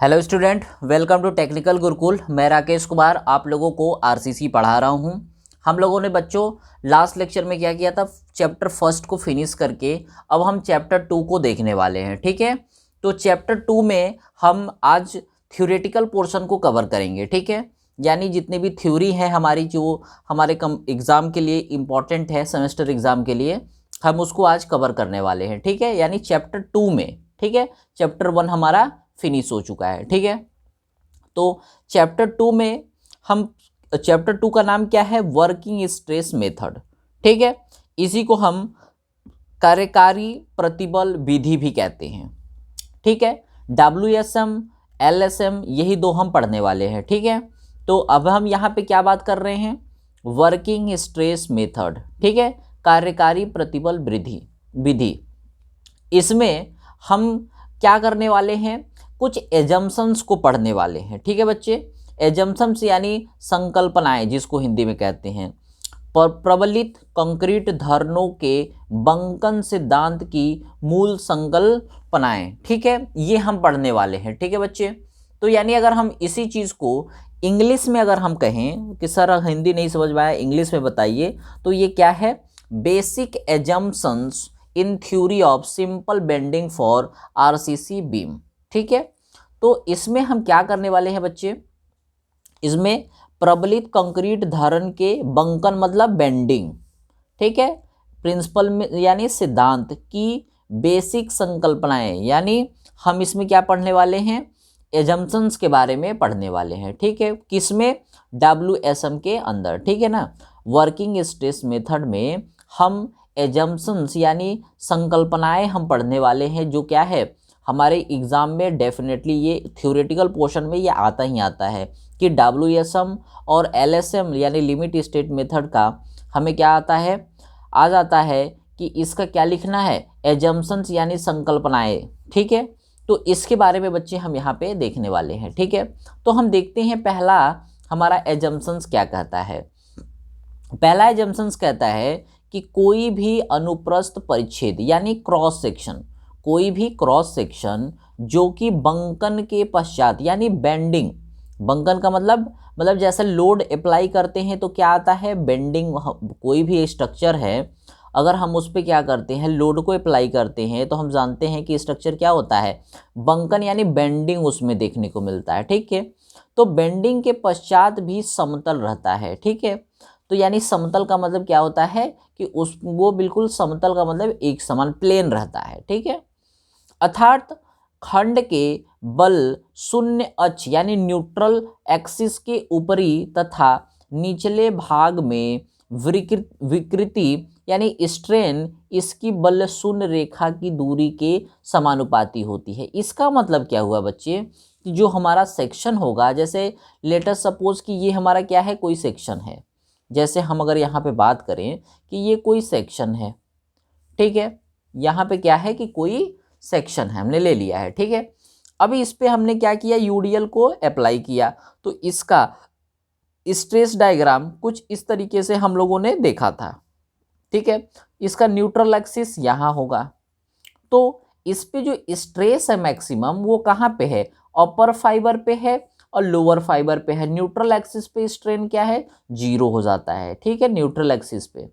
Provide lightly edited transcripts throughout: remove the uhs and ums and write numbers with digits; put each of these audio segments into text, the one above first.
Hello student, welcome to technical Gurukul. मैं राकेश कुमार आप लोगों को आरसीसी पढ़ा रहा हूं। हम लोगों ने बच्चों लास्ट लेक्चर में क्या किया था, चैप्टर फर्स्ट को फिनिश करके अब हम चैप्टर टू को देखने वाले हैं। ठीक है, तो चैप्टर टू में हम आज थ्योरेटिकल पोर्शन को कवर करेंगे। ठीक है, यानी जितनी भी थ्योरी है हमारी, जो हमारे एग्ज़ाम के लिए इम्पॉर्टेंट है, सेमेस्टर एग्ज़ाम के लिए, हम उसको आज कवर करने वाले हैं। ठीक है, यानी चैप्टर टू में। ठीक है, चैप्टर वन हमारा फिनिश हो चुका है। ठीक है, तो चैप्टर टू में हम, चैप्टर टू का नाम क्या है, वर्किंग स्ट्रेस मेथड। ठीक है, इसी को हम कार्यकारी प्रतिबल विधि भी कहते हैं। ठीक है, WSM LSM यही दो हम पढ़ने वाले हैं। ठीक है, तो अब हम यहाँ पे क्या बात कर रहे हैं, वर्किंग स्ट्रेस मेथड। ठीक है, कार्यकारी प्रतिबल विधि। इसमें हम क्या करने वाले हैं, कुछ एजम्पशंस को पढ़ने वाले हैं। ठीक है बच्चे, एजम्पशंस यानी संकल्पनाएं, जिसको हिंदी में कहते हैं, प्रबलित कंक्रीट धारणाओं के बंकन सिद्धांत की मूल संकल्पनाएं। ठीक है, ये हम पढ़ने वाले हैं। ठीक है बच्चे, तो यानी अगर हम इसी चीज़ को इंग्लिश में अगर हम कहें कि सर हिंदी नहीं समझ में आया, इंग्लिश में बताइए, तो ये क्या है, basic assumptions in theory of simple bending for RCC beam. ठीक है, तो इसमें हम क्या करने वाले हैं बच्चे, इसमें प्रबलित कंक्रीट धारण के बंकन मतलब बेंडिंग, ठीक है, प्रिंसिपल में यानी सिद्धांत की बेसिक संकल्पनाएं, यानी हम इसमें क्या पढ़ने वाले हैं, एजम्पशंस के बारे में पढ़ने वाले हैं। ठीक है, किसमें, WSM के अंदर। ठीक है ना, वर्किंग स्ट्रेस मेथड में हम एजम्पशंस यानी संकल्पनाएं हम पढ़ने वाले हैं, जो क्या है हमारे एग्ज़ाम में डेफिनेटली ये थ्योरेटिकल पोर्शन में ये आता ही आता है कि WSM और LSM यानी लिमिट स्टेट मेथड का हमें क्या आता है, आ जाता है कि इसका क्या लिखना है, एजम्पशंस यानी संकल्पनाएं। ठीक है, तो इसके बारे में बच्चे हम यहाँ पे देखने वाले हैं। ठीक है, तो हम देखते हैं पहला हमारा एजम्पशंस क्या कहता है। पहला एजम्पशंस कहता है कि कोई भी अनुप्रस्थ परिच्छेद यानी क्रॉस सेक्शन, कोई भी क्रॉस सेक्शन जो कि बंकन के पश्चात यानी बेंडिंग, बंकन का मतलब जैसे लोड अप्लाई करते हैं तो क्या आता है, बेंडिंग। कोई भी स्ट्रक्चर है, अगर हम उस पर क्या करते हैं, लोड को अप्लाई करते हैं, तो हम जानते हैं कि स्ट्रक्चर क्या होता है, बंकन यानी बेंडिंग उसमें देखने को मिलता है। ठीक है, तो बेंडिंग के पश्चात भी समतल रहता है। ठीक है, तो यानी समतल का मतलब क्या होता है कि वो बिल्कुल समतल का मतलब एक समान प्लेन रहता है। ठीक है, अर्थात खंड के बल शून्य अक्ष यानी न्यूट्रल एक्सिस के ऊपरी तथा निचले भाग में विकृति यानी स्ट्रेन इसकी बल शून्य रेखा की दूरी के समानुपाती होती है। इसका मतलब क्या हुआ बच्चे, कि जो हमारा सेक्शन होगा, जैसे लेटर सपोज कि ये हमारा क्या है, कोई सेक्शन है, जैसे हम अगर यहाँ पे बात करें कि ये कोई सेक्शन है। ठीक है, यहाँ पे क्या है कि कोई सेक्शन है, हमने ले लिया है। ठीक है, अभी इस पे हमने क्या किया, यूडीएल को अप्लाई किया, तो इसका स्ट्रेस डायग्राम कुछ इस तरीके से हम लोगों ने देखा था। ठीक है, इसका न्यूट्रल एक्सिस यहाँ होगा, तो इस पे जो स्ट्रेस है मैक्सिमम वो कहाँ पे है, अपर फाइबर पे है और लोअर फाइबर पे है। न्यूट्रल एक्सिस पे स्ट्रेन क्या है, 0 हो जाता है। ठीक है, न्यूट्रल एक्सिस पे,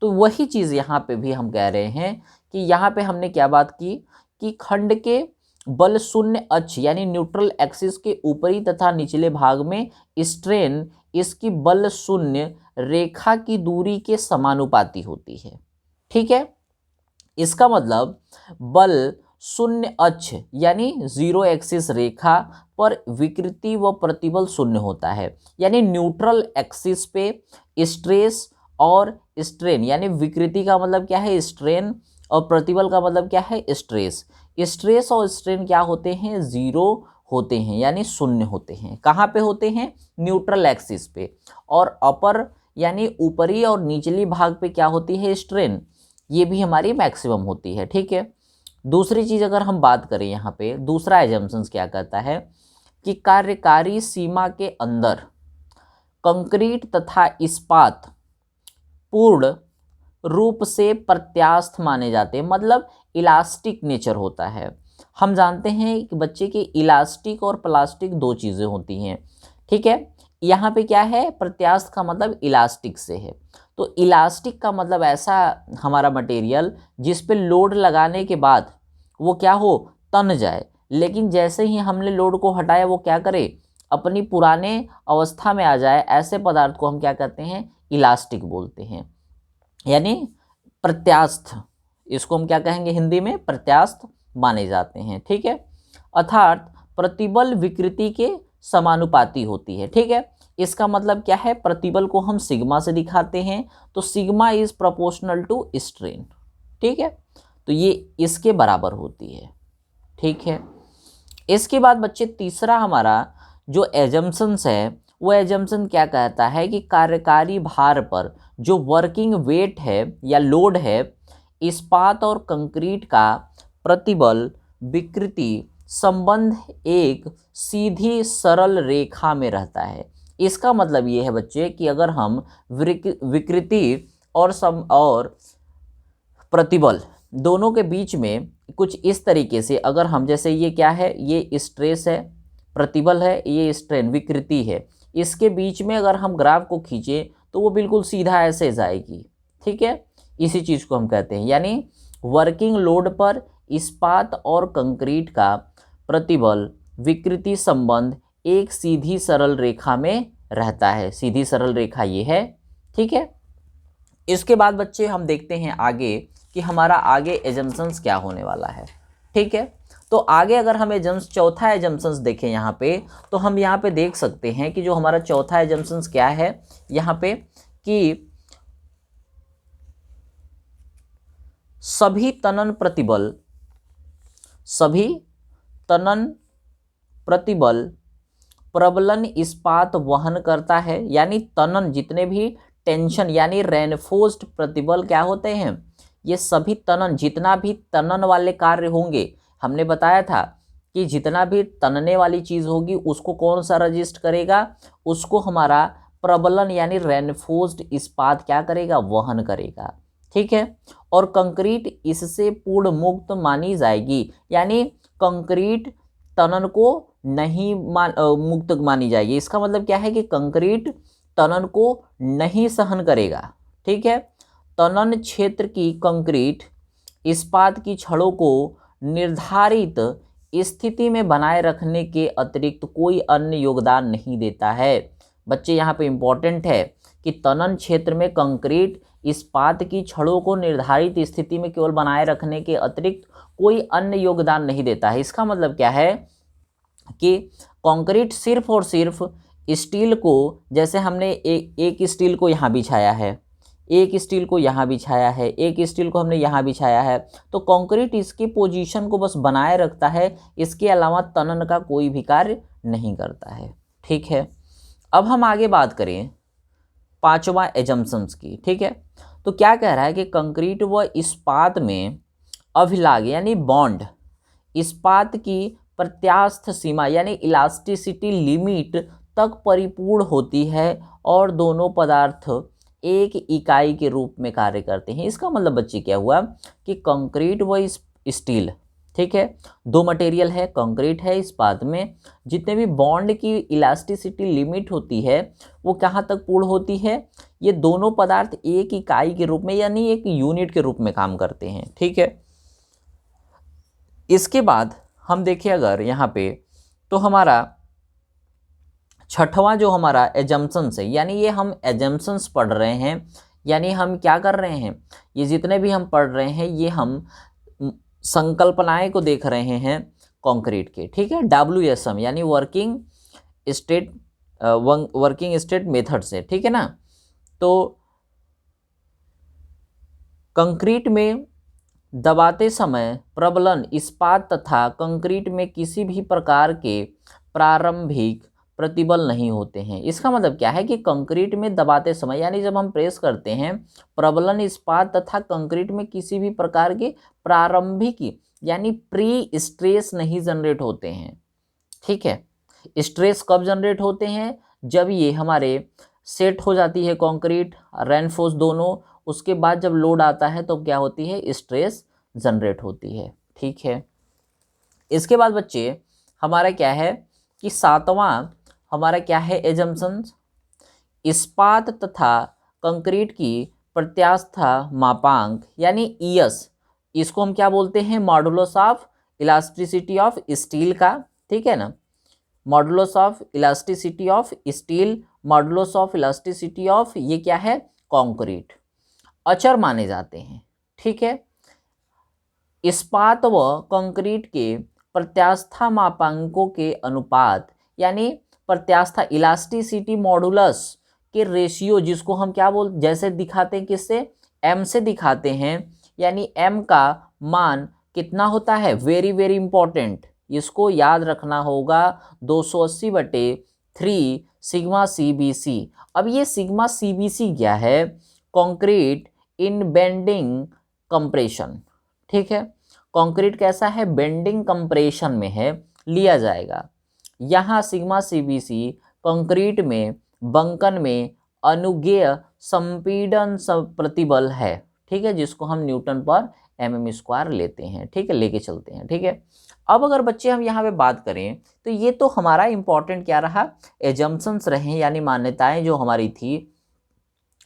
तो वही चीज़ यहाँ पे भी हम कह रहे हैं कि यहाँ पे हमने क्या बात की कि खंड के बल शून्य अक्ष यानी न्यूट्रल एक्सिस के ऊपरी तथा निचले भाग में स्ट्रेन इसकी बल शून्य रेखा की दूरी के समानुपाती होती है। ठीक है, इसका मतलब बल शून्य अक्ष यानी 0 एक्सिस रेखा पर विकृति व प्रतिबल शून्य होता है, यानी न्यूट्रल एक्सिस पे स्ट्रेस और स्ट्रेन, यानी विकृति का मतलब क्या है, स्ट्रेन, और प्रतिबल का मतलब क्या है, स्ट्रेस। स्ट्रेस और स्ट्रेन क्या होते हैं, 0 होते हैं, यानी शून्य होते हैं। कहाँ पे होते हैं, न्यूट्रल एक्सिस पे। और अपर यानी ऊपरी और निचली भाग पे क्या होती है, स्ट्रेन, ये भी हमारी मैक्सिमम होती है। ठीक है, दूसरी चीज़ अगर हम बात करें, यहाँ पे दूसरा एजम्पशंस क्या कहता है कि कार्यकारी सीमा के अंदर कंक्रीट तथा इस्पात पूर्ण रूप से प्रत्यास्थ माने जाते हैं, मतलब इलास्टिक नेचर होता है। हम जानते हैं कि बच्चे के इलास्टिक और प्लास्टिक दो चीज़ें होती हैं, ठीक है। यहाँ पे क्या है, प्रत्यास्थ का मतलब इलास्टिक से है। तो इलास्टिक का मतलब ऐसा हमारा मटेरियल जिस पे लोड लगाने के बाद वो क्या हो, तन जाए, लेकिन जैसे ही हमने लोड को हटाया वो क्या करे, अपनी पुराने अवस्था में आ जाए, ऐसे पदार्थ को हम क्या कहते हैं, इलास्टिक बोलते हैं, यानी प्रत्यास्थ। इसको हम क्या कहेंगे हिंदी में, प्रत्यास्थ माने जाते हैं, ठीक है। अर्थात प्रतिबल विकृति के समानुपाती होती है, ठीक है। इसका मतलब क्या है, प्रतिबल को हम सिग्मा से दिखाते हैं, तो sigma is proportional to strain, ठीक है। तो ये इसके बराबर होती है, ठीक है। इसके बाद बच्चे तीसरा हमारा जो एजम्पशंस है, वो एजम्पशन क्या कहता है कि कार्यकारी भार पर जो वर्किंग वेट है या लोड है, इस्पात और कंक्रीट का प्रतिबल विकृति संबंध एक सीधी सरल रेखा में रहता है। इसका मतलब ये है बच्चे कि अगर हम विकृति और प्रतिबल दोनों के बीच में कुछ इस तरीके से, अगर हम जैसे ये क्या है, ये स्ट्रेस है, प्रतिबल है, ये स्ट्रेन विकृति है, इसके बीच में अगर हम ग्राफ को खींचे तो वो बिल्कुल सीधा ऐसे जाएगी, ठीक है। इसी चीज़ को हम कहते हैं, यानी वर्किंग लोड पर इस्पात और कंक्रीट का प्रतिबल विकृति संबंध एक सीधी सरल रेखा में रहता है। सीधी सरल रेखा ये है, ठीक है। इसके बाद बच्चे हम देखते हैं आगे कि हमारा आगे एजम्पशंस क्या होने वाला है, ठीक है। तो आगे अगर हम चौथा एजम्पशंस देखें यहाँ पे, तो हम यहाँ पे देख सकते हैं कि जो हमारा चौथा एजम्पशंस क्या है यहाँ पे, कि सभी तनन प्रतिबल प्रबलन इस्पात वहन करता है, यानी तनन जितने भी टेंशन यानी रेनफोर्स्ड प्रतिबल क्या होते हैं, ये सभी तनन, जितना भी तनन वाले कार्य होंगे, हमने बताया था कि जितना भी तनने वाली चीज़ होगी उसको कौन सा रजिस्ट करेगा, उसको हमारा प्रबलन यानी रेनफोर्स्ड इस्पात क्या करेगा, वहन करेगा, ठीक है। और कंक्रीट इससे पूर्ण मुक्त मानी जाएगी, यानी कंक्रीट तनन को नहीं मुक्त मानी जाएगी। इसका मतलब क्या है कि कंक्रीट तनन को नहीं सहन करेगा, ठीक है। तनन क्षेत्र की कंक्रीट इस्पात की छड़ों को निर्धारित स्थिति में बनाए रखने के अतिरिक्त कोई अन्य योगदान नहीं देता है। बच्चे यहाँ पे इम्पोर्टेंट है कि तनन क्षेत्र में कंक्रीट इस्पात की छड़ों को निर्धारित स्थिति में केवल बनाए रखने के अतिरिक्त कोई अन्य योगदान नहीं देता है। इसका मतलब क्या है कि कंक्रीट सिर्फ और सिर्फ स्टील को, जैसे हमने एक स्टील को यहाँ बिछाया है, एक स्टील को यहाँ बिछाया है, एक स्टील को हमने यहाँ बिछाया है, तो कंक्रीट इसकी पोजीशन को बस बनाए रखता है, इसके अलावा तनन का कोई भी कार्य नहीं करता है, ठीक है। अब हम आगे बात करें पांचवा एजम्पशंस की, ठीक है। तो क्या कह रहा है कि कंक्रीट व इस्पात में अभिलाग यानी बॉन्ड इस्पात की प्रत्यास्थ सीमा यानी इलास्टिसिटी लिमिट तक परिपूर्ण होती है और दोनों पदार्थ एक इकाई के रूप में कार्य करते हैं। इसका मतलब बच्चे क्या हुआ कि कंक्रीट व स्टील, ठीक है, दो मटेरियल है, कंक्रीट है, इस्पात में जितने भी बॉन्ड की इलास्टिसिटी लिमिट होती है वो कहाँ तक पूर्ण होती है, ये दोनों पदार्थ एक इकाई के रूप में यानी एक यूनिट के रूप में काम करते हैं, ठीक है। इसके बाद हम देखें अगर यहाँ पे, तो हमारा छठवां जो हमारा एजम्पशंस है, यानी ये हम एजम्पशंस पढ़ रहे हैं, यानी हम क्या कर रहे हैं, ये जितने भी हम पढ़ रहे हैं ये हम संकल्पनाएं को देख रहे हैं कंक्रीट के, ठीक है। WSM यानी वर्किंग स्टेट मेथड से, ठीक है ना। तो कंक्रीट में दबाते समय प्रबलन इस्पात तथा कंक्रीट में किसी भी प्रकार के प्रारंभिक प्रतिबल नहीं होते हैं। इसका मतलब क्या है कि कंक्रीट में दबाते समय यानी जब हम प्रेस करते हैं, प्रबलन इस्पात तथा कंक्रीट में किसी भी प्रकार के प्रारंभिक यानी प्री स्ट्रेस नहीं जनरेट होते हैं, ठीक है। स्ट्रेस कब जनरेट होते हैं, जब ये हमारे सेट हो जाती है कंक्रीट रेनफोर्स दोनों, उसके बाद जब लोड आता है तो क्या होती है, स्ट्रेस जनरेट होती है, ठीक है। इसके बाद बच्चे हमारा क्या है कि सातवां हमारा क्या है एजम्पशंस, इस्पात तथा कंक्रीट की प्रत्यास्था मापांक यानी ईएस, इसको हम क्या बोलते हैं modulus of elasticity of steel का, ठीक है ना, modulus of elasticity of steel, modulus of elasticity of ये क्या है कंक्रीट, अचर माने जाते हैं, ठीक है। इस्पात व कंक्रीट के प्रत्यास्था मापांकों के अनुपात यानी प्रत्यास्था इलास्टिसिटी मॉडुलस के रेशियो, जिसको हम क्या बोल जैसे दिखाते हैं किससे, m से दिखाते हैं, यानी m का मान कितना होता है, वेरी वेरी इंपॉर्टेंट, इसको याद रखना होगा 280/3 सिग्मा CBC। अब ये सिग्मा CBC क्या है, कंक्रीट इन बेंडिंग कंप्रेशन, ठीक है, कंक्रीट कैसा है बेंडिंग कंप्रेशन में है, लिया जाएगा। यहाँ सिग्मा CBC कंक्रीट में बंकन में अनुज्ञेय संपीड़न प्रतिबल है, ठीक है, जिसको हम न्यूटन पर mm² लेते हैं, ठीक है, लेके चलते हैं, ठीक है। अब अगर बच्चे हम यहाँ पे बात करें तो ये तो हमारा इंपॉर्टेंट क्या रहा, एजम्पशंस रहे यानी मान्यताएं जो हमारी थी,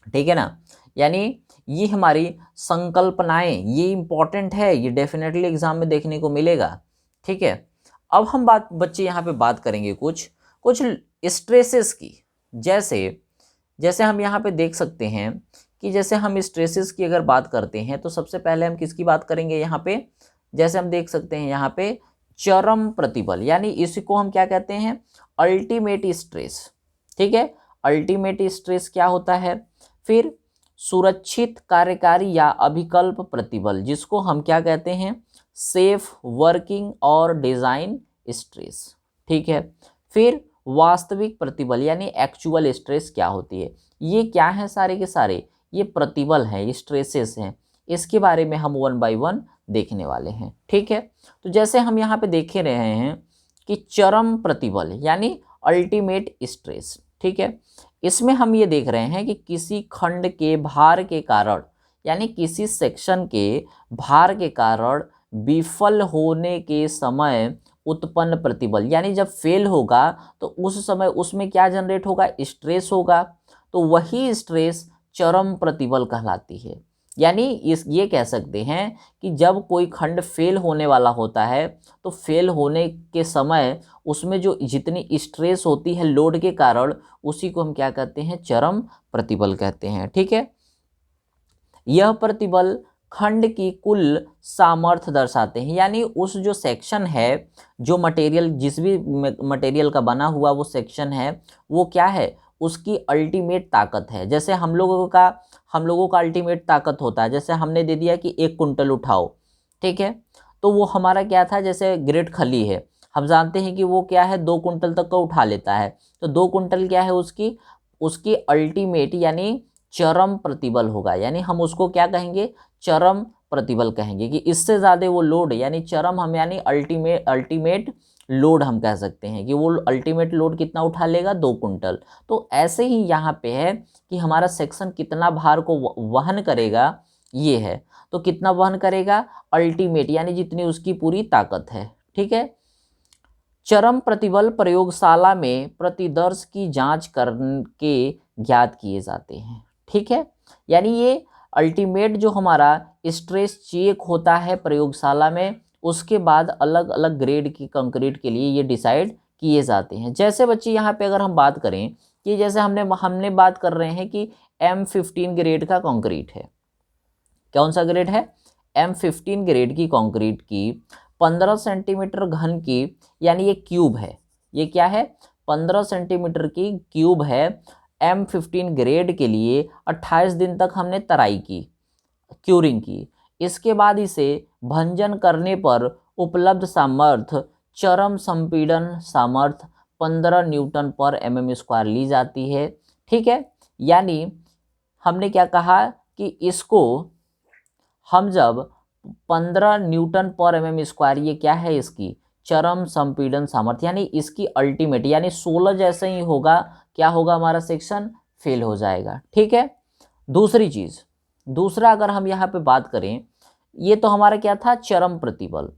ठीक है ना, यानी ये हमारी संकल्पनाएं, ये इंपॉर्टेंट है, ये डेफिनेटली एग्जाम में देखने को मिलेगा, ठीक है। अब हम बच्चे यहाँ पे बात करेंगे कुछ स्ट्रेसेस की, जैसे हम यहाँ पे देख सकते हैं कि जैसे हम स्ट्रेसेस की अगर बात करते हैं तो सबसे पहले हम किसकी बात करेंगे यहाँ पे, जैसे हम देख सकते हैं यहाँ पे चरम प्रतिबल, यानी इसको हम क्या कहते हैं अल्टीमेट स्ट्रेस, ठीक है, अल्टीमेट स्ट्रेस क्या होता है। फिर सुरक्षित कार्यकारी या अभिकल्प प्रतिबल, जिसको हम क्या कहते हैं सेफ वर्किंग और डिजाइन स्ट्रेस, ठीक है। फिर वास्तविक प्रतिबल यानी एक्चुअल स्ट्रेस क्या होती है, ये क्या है सारे के सारे ये प्रतिबल हैं, स्ट्रेसेस हैं, इसके बारे में हम 1 बाय 1 देखने वाले हैं, ठीक है। तो जैसे हम यहाँ पे देख रहे हैं कि चरम प्रतिबल यानी अल्टीमेट स्ट्रेस, ठीक है, इसमें हम ये देख रहे हैं कि किसी खंड के भार के कारण यानी किसी सेक्शन के भार के कारण विफल होने के समय उत्पन्न प्रतिबल, यानी जब फेल होगा तो उस समय उसमें क्या जनरेट होगा स्ट्रेस होगा, तो वही स्ट्रेस चरम प्रतिबल कहलाती है। यानी ये कह सकते हैं कि जब कोई खंड फेल होने वाला होता है तो फेल होने के समय उसमें जो जितनी स्ट्रेस होती है लोड के कारण, उसी को हम क्या कहते हैं चरम प्रतिबल कहते हैं, ठीक है। यह प्रतिबल खंड की कुल सामर्थ्य दर्शाते हैं, यानी उस जो सेक्शन है, जो मटेरियल जिस भी मटेरियल का बना हुआ वो सेक्शन है, वो क्या है उसकी अल्टीमेट ताकत है। जैसे हम लोगों का अल्टीमेट ताकत होता है, जैसे हमने दे दिया कि 1 कुंटल उठाओ, ठीक है, तो वो हमारा क्या था, जैसे ग्रेट खली है, हम जानते हैं कि वो क्या है 2 कुंटल तक का उठा लेता है, तो 2 कुंटल क्या है उसकी अल्टीमेट यानी चरम प्रतिबल होगा, यानी हम उसको क्या कहेंगे चरम प्रतिबल कहेंगे, कि इससे ज़्यादा वो लोड यानी चरम हम यानी अल्टीमेट लोड हम कह सकते हैं कि वो अल्टीमेट लोड कितना उठा लेगा 2 कुंटल। तो ऐसे ही यहाँ पे है कि हमारा सेक्शन कितना भार को वहन करेगा, ये है, तो कितना वहन करेगा अल्टीमेट यानी जितनी उसकी पूरी ताकत है, ठीक है। चरम प्रतिबल प्रयोगशाला में प्रतिदर्श की जांच करके ज्ञात किए जाते हैं, ठीक है, यानी ये अल्टीमेट जो हमारा स्ट्रेस चेक होता है प्रयोगशाला में, उसके बाद अलग अलग ग्रेड की कंक्रीट के लिए ये डिसाइड किए जाते हैं। जैसे बच्चे यहाँ पे अगर हम बात करें कि जैसे हमने बात कर रहे हैं कि M15 ग्रेड का कंक्रीट है, कौन सा ग्रेड है M15 ग्रेड की कंक्रीट की 15 सेंटीमीटर घन की, यानी ये क्यूब है, ये क्या है 15 सेंटीमीटर की क्यूब है, M15 ग्रेड के लिए 28 दिन तक हमने तराई की, क्यूरिंग की, इसके बाद इसे भंजन करने पर उपलब्ध सामर्थ्य चरम संपीड़न सामर्थ्य 15 न्यूटन पर mm² ली जाती है, ठीक है। यानी हमने क्या कहा कि इसको हम जब 15 न्यूटन पर mm² ये क्या है इसकी चरम संपीड़न सामर्थ्य, यानी इसकी अल्टीमेट यानी 16 जैसे ही होगा, क्या होगा हमारा सेक्शन फेल हो जाएगा, ठीक है। दूसरा अगर हम यहाँ पे बात करें, ये तो हमारा क्या था चरम प्रतिबल।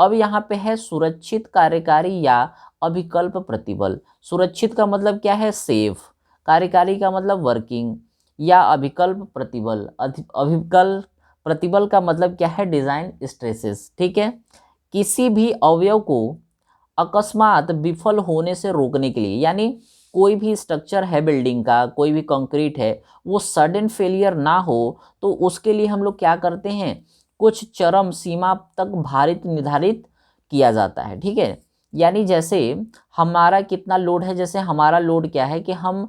अब यहाँ पे है सुरक्षित कार्यकारी या अभिकल्प प्रतिबल। सुरक्षित का मतलब क्या है, सेफ, कार्यकारी का मतलब वर्किंग, या अभिकल्प प्रतिबल, अभिकल्प प्रतिबल का मतलब क्या है, डिजाइन स्ट्रेसेस। ठीक है, किसी भी अवयव को अकस्मात विफल होने से रोकने के लिए, यानी कोई भी स्ट्रक्चर है बिल्डिंग का, कोई भी कंक्रीट है, वो सडन फेलियर ना हो तो उसके लिए हम लोग क्या करते हैं, कुछ चरम सीमा तक भारित निर्धारित किया जाता है। ठीक है, यानी जैसे हमारा कितना लोड है, जैसे हमारा लोड क्या है कि हम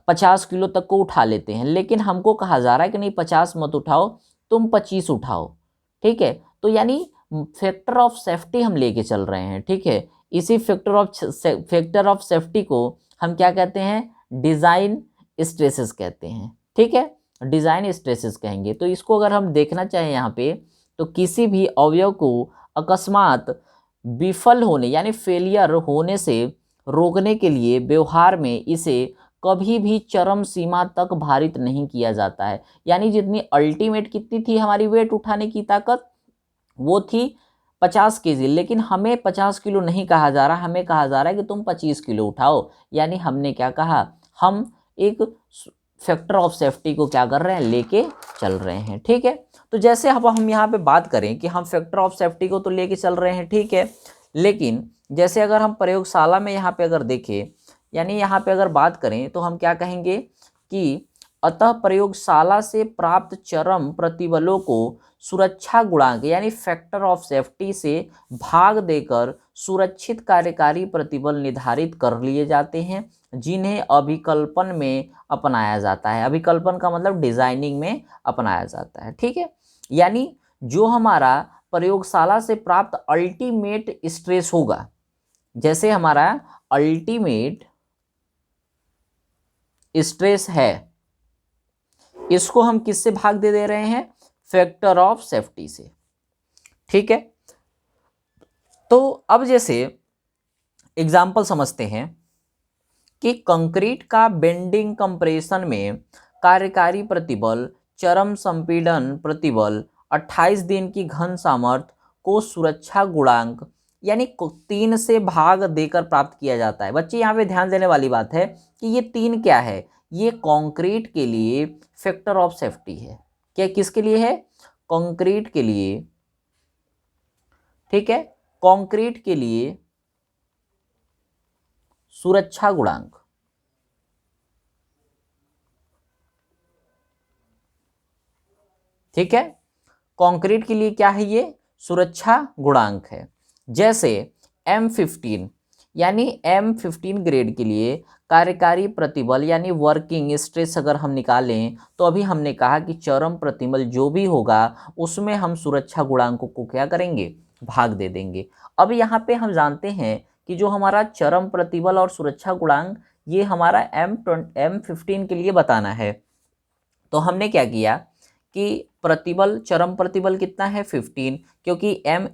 50 किलो तक को उठा लेते हैं, लेकिन हमको कहा जा रहा है कि नहीं 50 मत उठाओ, तुम 25 उठाओ। ठीक है, तो यानी फैक्टर ऑफ सेफ्टी हम लेके चल रहे हैं। ठीक है, इसी फैक्टर ऑफ सेफ्टी को हम क्या कहते हैं, डिजाइन स्ट्रेसेस कहते हैं। ठीक है, डिजाइन स्ट्रेसेस कहेंगे। तो इसको अगर हम देखना चाहें यहाँ पे, तो किसी भी अवयव को अकस्मात विफल होने यानी फेलियर होने से रोकने के लिए व्यवहार में इसे कभी भी चरम सीमा तक भारित नहीं किया जाता है। यानी जितनी अल्टीमेट कितनी थी हमारी वेट उठाने की ताकत, वो थी 50 केजी, लेकिन हमें 50 किलो नहीं कहा जा रहा, हमें कहा जा रहा है कि तुम 25 किलो उठाओ। यानी हमने क्या कहा, हम एक फैक्टर ऑफ सेफ्टी को क्या कर रहे हैं, लेके चल रहे हैं। ठीक है, तो जैसे अब हम यहाँ पे बात करें कि हम फैक्टर ऑफ सेफ्टी को तो लेके चल रहे हैं, ठीक है, लेकिन जैसे अगर हम प्रयोगशाला में यहाँ पे अगर देखें, यानी यहाँ पे अगर बात करें तो हम क्या कहेंगे कि अतः प्रयोगशाला से प्राप्त चरम प्रतिबलों को सुरक्षा गुणांक यानी फैक्टर ऑफ सेफ्टी से भाग देकर सुरक्षित कार्यकारी प्रतिबल निर्धारित कर लिए जाते हैं, जिन्हें अभिकल्पन में अपनाया जाता है। अभिकल्पन का मतलब डिजाइनिंग में अपनाया जाता है। ठीक है, यानी जो हमारा प्रयोगशाला से प्राप्त अल्टीमेट स्ट्रेस होगा, जैसे हमारा अल्टीमेट स्ट्रेस है, इसको हम किससे भाग दे रहे हैं, फैक्टर ऑफ सेफ्टी से। ठीक है, तो अब जैसे एग्जाम्पल समझते हैं कि कंक्रीट का बेंडिंग कंप्रेशन में कार्यकारी प्रतिबल चरम संपीड़न प्रतिबल 28 दिन की घन सामर्थ्य को सुरक्षा गुणांक यानी 3 से भाग देकर प्राप्त किया जाता है। बच्चे यहाँ पे ध्यान देने वाली बात है कि ये 3 क्या है, ये कंक्रीट के लिए फैक्टर ऑफ सेफ्टी है। क्या किसके लिए है, कंक्रीट के लिए। ठीक है, कंक्रीट के लिए सुरक्षा गुणांक। ठीक है, कंक्रीट के लिए क्या है, ये सुरक्षा गुणांक है। जैसे M15 यानी M15 ग्रेड के लिए कार्यकारी प्रतिबल यानी वर्किंग स्ट्रेस अगर हम निकालें तो अभी हमने कहा कि चरम प्रतिबल जो भी होगा उसमें हम सुरक्षा गुणांकों को क्या करेंगे, भाग दे देंगे। अब यहाँ पे हम जानते हैं कि जो हमारा चरम प्रतिबल और सुरक्षा गुणांक ये हमारा M15 के लिए बताना है। तो हमने क्या किया कि प्रतिबल चरम प्रतिबल कितना है 15, क्योंकि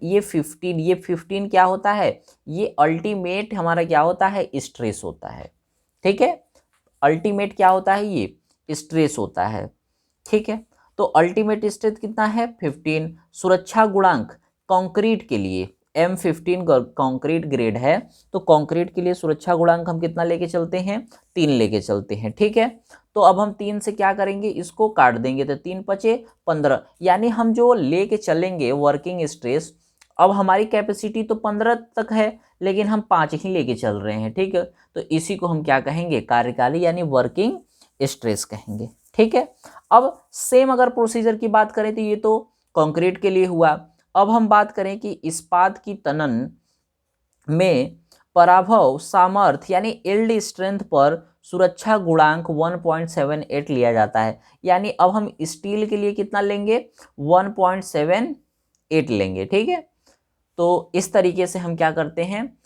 ये 15 क्या होता है, ये अल्टीमेट हमारा क्या होता है, स्ट्रेस होता है। ठीक है, अल्टीमेट क्या होता है, ये स्ट्रेस होता है। ठीक है, तो अल्टीमेट स्ट्रेस कितना है 15। सुरक्षा गुणांक कंक्रीट के लिए M15 कंक्रीट ग्रेड है, तो कंक्रीट के लिए सुरक्षा गुणांक हम कितना लेके चलते हैं, 3 लेके चलते हैं। ठीक है, तो अब हम 3 से क्या करेंगे, इसको काट देंगे, तो 3 पचे 15, यानी हम जो लेके चलेंगे वर्किंग स्ट्रेस, अब हमारी कैपेसिटी तो 15 तक है लेकिन हम 5 ही लेके चल रहे हैं। ठीक है, तो इसी को हम क्या कहेंगे, कार्यकारी यानी वर्किंग स्ट्रेस कहेंगे। ठीक है, अब सेम अगर प्रोसीजर की बात करें तो ये तो कंक्रीट के लिए हुआ। अब हम बात करें कि इस्पात की तनन में पराभव सामर्थ्य यानी यील्ड स्ट्रेंथ पर सुरक्षा गुणांक 1.78 लिया जाता है। यानी अब हम स्टील के लिए कितना लेंगे, 1.78 लेंगे। ठीक है, तो इस तरीके से हम क्या करते हैं,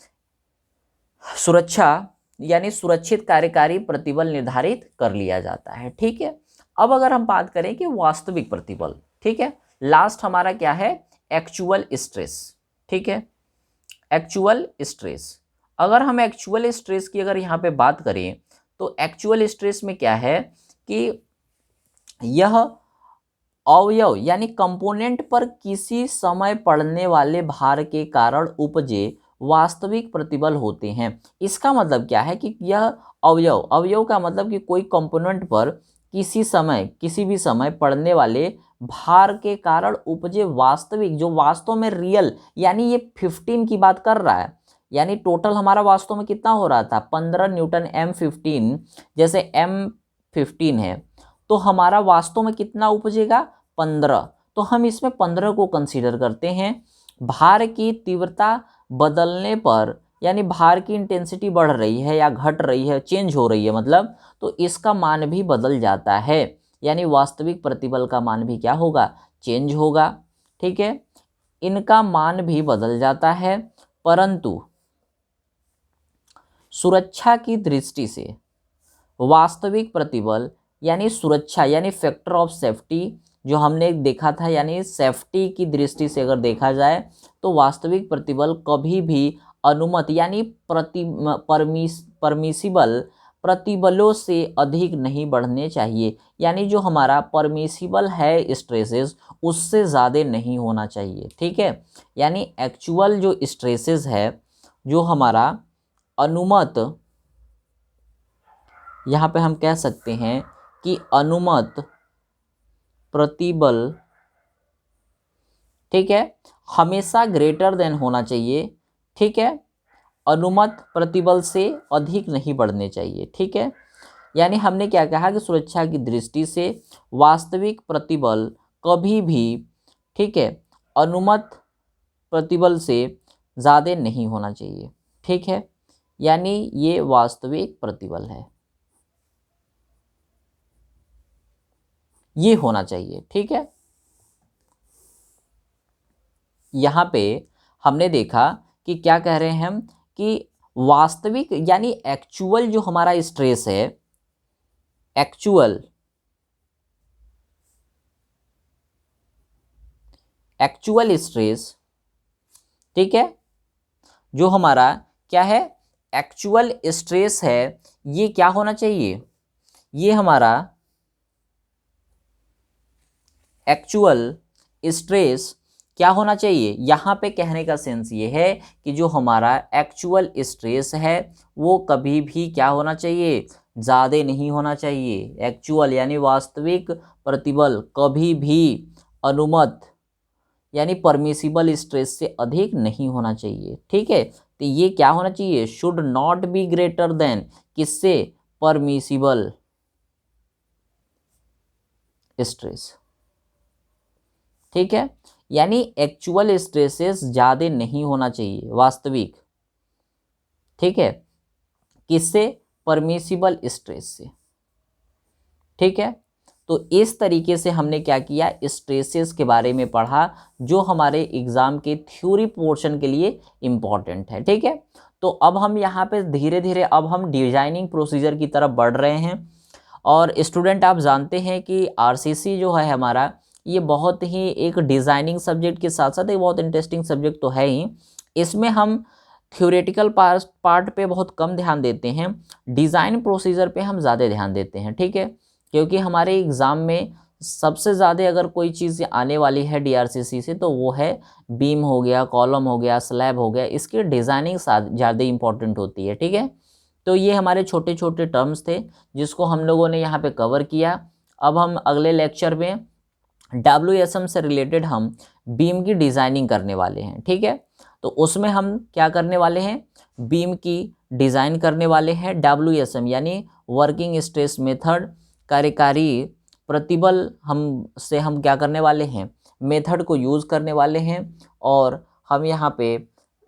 सुरक्षा यानी सुरक्षित कार्यकारी प्रतिबल निर्धारित कर लिया जाता है। ठीक है, अब अगर हम बात करें कि वास्तविक प्रतिबल, ठीक है, लास्ट हमारा क्या है, एक्चुअल स्ट्रेस। ठीक है, एक्चुअल स्ट्रेस, अगर हम एक्चुअल स्ट्रेस की अगर यहाँ पे बात करें तो एक्चुअल स्ट्रेस में क्या है कि यह अवयव यानी कंपोनेंट पर किसी समय पड़ने वाले भार के कारण उपजे वास्तविक प्रतिबल होते हैं। इसका मतलब क्या है कि यह अवयव, अवयव का मतलब कि कोई कंपोनेंट पर किसी समय, किसी भी समय पड़ने वाले भार के कारण उपजे वास्तविक, जो वास्तव में रियल, यानी ये 15 की बात कर रहा है, यानी टोटल हमारा वास्तव में कितना हो रहा था 15 न्यूटन M15, जैसे M15 है तो हमारा वास्तव में कितना उपजेगा 15, तो हम इसमें 15 को कंसीडर करते हैं। भार की तीव्रता बदलने पर, यानी भार की इंटेंसिटी बढ़ रही है या घट रही है, चेंज हो रही है मतलब, तो इसका मान भी बदल जाता है, यानी वास्तविक प्रतिबल का मान भी क्या होगा, चेंज होगा। ठीक है, इनका मान भी बदल जाता है, परंतु सुरक्षा की दृष्टि से वास्तविक प्रतिबल यानी सुरक्षा, यानी फैक्टर ऑफ सेफ्टी जो हमने देखा था, यानी सेफ्टी की दृष्टि से अगर देखा जाए तो वास्तविक प्रतिबल कभी भी अनुमत यानी परमिसिबल प्रतिबलों से अधिक नहीं बढ़ने चाहिए, यानी जो हमारा परमिसिबल है स्ट्रेसेस उससे ज़्यादा नहीं होना चाहिए। ठीक है, यानी एक्चुअल जो स्ट्रेसेस है, जो हमारा अनुमत, यहाँ पे हम कह सकते हैं कि अनुमत प्रतिबल, ठीक है, हमेशा ग्रेटर देन होना चाहिए। ठीक है, अनुमत प्रतिबल से अधिक नहीं बढ़ने चाहिए। ठीक है, यानी हमने क्या कहा कि सुरक्षा की दृष्टि से वास्तविक प्रतिबल कभी भी, ठीक है, अनुमत प्रतिबल से ज़्यादा नहीं होना चाहिए। ठीक है, यानी ये वास्तविक प्रतिबल है, ये होना चाहिए। ठीक है, यहाँ पे हमने देखा कि क्या कह रहे हैं हम कि वास्तविक यानी एक्चुअल जो हमारा स्ट्रेस है, एक्चुअल स्ट्रेस, ठीक है, जो हमारा क्या है एक्चुअल स्ट्रेस है, ये क्या होना चाहिए, ये हमारा एक्चुअल स्ट्रेस क्या होना चाहिए। यहाँ पे कहने का सेंस ये है कि जो हमारा एक्चुअल स्ट्रेस है वो कभी भी क्या होना चाहिए, ज़्यादा नहीं होना चाहिए। एक्चुअल यानी वास्तविक प्रतिबल कभी भी अनुमत यानी परमिसिबल स्ट्रेस से अधिक नहीं होना चाहिए। ठीक है, तो ये क्या होना चाहिए, should not be greater than, किससे, परमिसिबल स्ट्रेस। ठीक है, यानी एक्चुअल स्ट्रेसेस ज़्यादा नहीं होना चाहिए वास्तविक, ठीक है, किससे, परमिसिबल स्ट्रेस से। ठीक है, तो इस तरीके से हमने क्या किया, स्ट्रेसेस के बारे में पढ़ा जो हमारे एग्जाम के थ्योरी पोर्शन के लिए इम्पॉर्टेंट है। ठीक है, तो अब हम यहाँ पे धीरे धीरे अब हम डिजाइनिंग प्रोसीजर की तरफ बढ़ रहे हैं। और स्टूडेंट आप जानते हैं कि आरसीसी जो है हमारा, ये बहुत ही एक डिज़ाइनिंग सब्जेक्ट के साथ साथ एक बहुत इंटरेस्टिंग सब्जेक्ट तो है ही। इसमें हम थ्योरेटिकल पार्ट पे बहुत कम ध्यान देते हैं, डिज़ाइन प्रोसीजर पे हम ज़्यादा ध्यान देते हैं। ठीक है, क्योंकि हमारे एग्ज़ाम में सबसे ज़्यादा अगर कोई चीज़ आने वाली है डीआरसीसी से तो वो है बीम हो गया, कॉलम हो गया, स्लैब हो गया, इसकी डिज़ाइनिंग ज़्यादा इंपॉर्टेंट होती है। ठीक है, तो ये हमारे छोटे छोटे टर्म्स थे जिसको हम लोगों ने यहाँ पे कवर किया। अब हम अगले लेक्चर में WSM से रिलेटेड हम बीम की डिज़ाइनिंग करने वाले हैं। ठीक है, तो उसमें हम क्या करने वाले हैं, बीम की डिज़ाइन करने वाले हैं। WSM यानी वर्किंग स्ट्रेस मेथड, कार्यकारी प्रतिबल हम क्या करने वाले हैं, मेथड को यूज़ करने वाले हैं। और हम यहाँ पे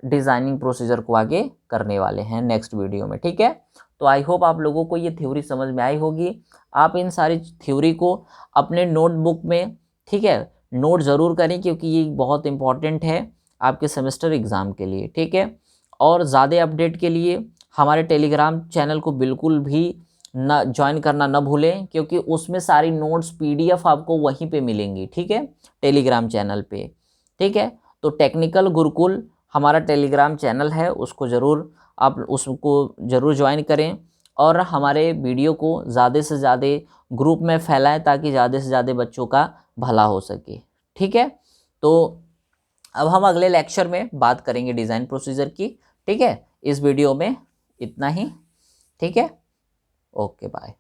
डिज़ाइनिंग प्रोसीजर को आगे करने वाले हैं नेक्स्ट वीडियो में। ठीक है, तो आई होप आप लोगों को ये थ्योरी समझ में आई होगी। आप इन सारी थ्योरी को अपने नोटबुक में, ठीक है, नोट ज़रूर करें क्योंकि ये बहुत इंपॉर्टेंट है आपके सेमेस्टर एग्ज़ाम के लिए। ठीक है, और ज़्यादा अपडेट के लिए हमारे टेलीग्राम चैनल को बिल्कुल भी न ज्वाइन करना न भूलें, क्योंकि उसमें सारी नोट्स PDF आपको वहीं पे मिलेंगी। ठीक है, टेलीग्राम चैनल पे। ठीक है, तो टेक्निकल गुरुकुल हमारा टेलीग्राम चैनल है, उसको ज़रूर आप उसको ज़रूर ज्वाइन करें और हमारे वीडियो को ज़्यादा से ज़्यादा ग्रुप में फैलाएं ताकि ज़्यादा से ज़्यादा बच्चों का भला हो सके। ठीक है, तो अब हम अगले लेक्चर में बात करेंगे डिज़ाइन प्रोसीजर की। ठीक है, इस वीडियो में इतना ही। ठीक है, ओके बाय।